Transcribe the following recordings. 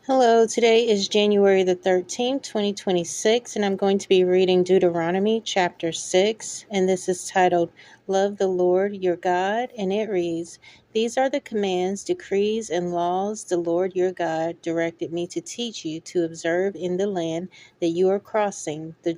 Hello, today is January the 13th, 2026, and I'm going to be reading Deuteronomy chapter 6, and this is titled, Love the Lord your God, and it reads, These are the commands, decrees, and laws the Lord your God directed me to teach you to observe in the land that you are crossing to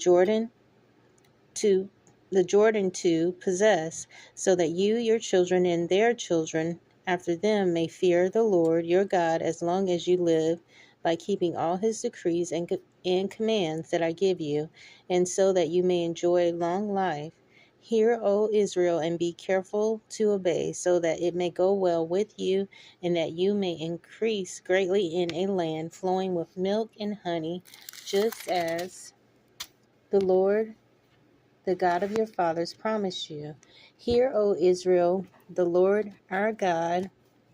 the Jordan to possess, so that you, your children, and their children after them may fear the Lord your God as long as you live, by keeping all his decrees and commands that I give you, and so that you may enjoy long life. Hear, O Israel, and be careful to obey, so that it may go well with you, and that you may increase greatly in a land flowing with milk and honey, just as the Lord the God of your fathers promised you. Hear, O Israel, the Lord our God,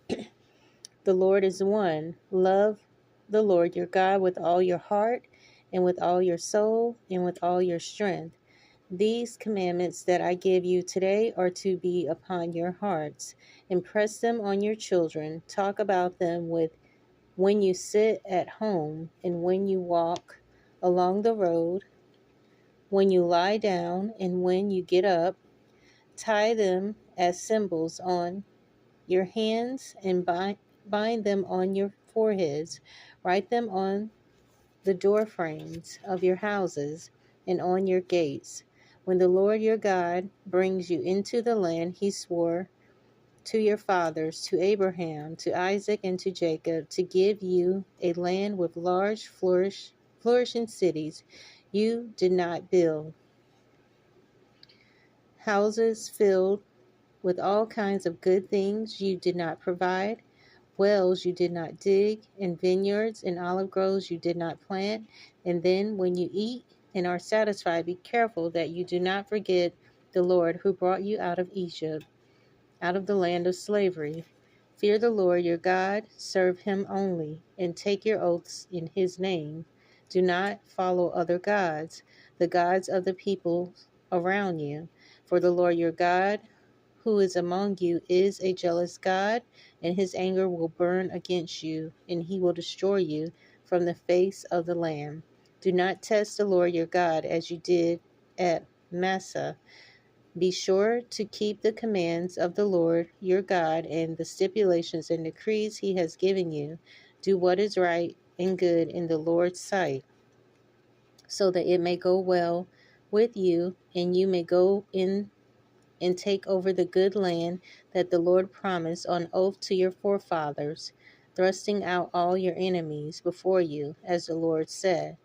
the Lord is one. Love the Lord your God with all your heart, and with all your soul, and with all your strength. These commandments that I give you today are to be upon your hearts. Impress them on your children. Talk about them when you sit at home, and when you walk along the road, when you lie down, and when you get up. Tie them as symbols on your hands and bind them on your foreheads. Write them on the door frames of your houses and on your gates. When the Lord your God brings you into the land he swore to your fathers, to Abraham, to Isaac, and to Jacob, to give you a land with large, flourishing cities you did not build, houses filled with all kinds of good things you did not provide, wells you did not dig, and vineyards and olive groves you did not plant. And then, when you eat and are satisfied, be careful that you do not forget the Lord who brought you out of Egypt, out of the land of slavery. Fear the Lord your God, serve him only, and take your oaths in his name. Do not follow other gods, the gods of the peoples around you. For the Lord your God, who is among you, is a jealous God, and his anger will burn against you, and he will destroy you from the face of the land. Do not test the Lord your God as you did at Massah. Be sure to keep the commands of the Lord your God and the stipulations and decrees he has given you. Do what is right and good in the Lord's sight, so that it may go well with you, and you may go in and take over the good land that the Lord promised on oath to your forefathers, thrusting out all your enemies before you, as the Lord said.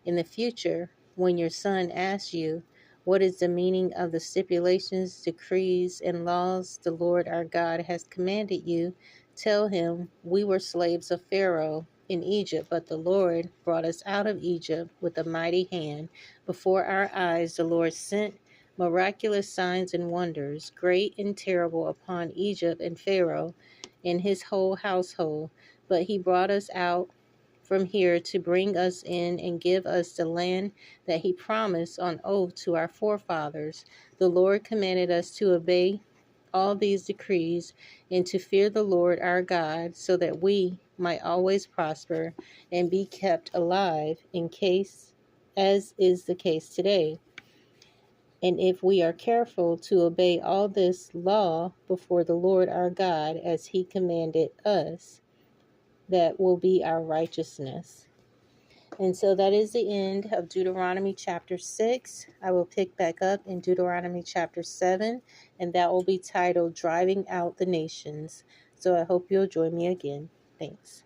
In the future, when your son asks you, what is the meaning of the stipulations, decrees, and laws the Lord our God has commanded you, tell him, we were slaves of Pharaoh in Egypt, but the Lord brought us out of Egypt with a mighty hand. Before our eyes the Lord sent miraculous signs and wonders, great and terrible, upon Egypt and Pharaoh and his whole household. But he brought us out from here to bring us in and give us the land that he promised on oath to our forefathers. The Lord commanded us to obey all these decrees and to fear the Lord our God, so that we might always prosper and be kept alive, in case as is the case today. And if we are careful to obey all this law before the Lord our God as he commanded us, that will be our righteousness. And so that is the end of Deuteronomy chapter 6. I will pick back up in Deuteronomy chapter 7, and that will be titled Driving Out the Nations. So I hope you'll join me again. Thanks.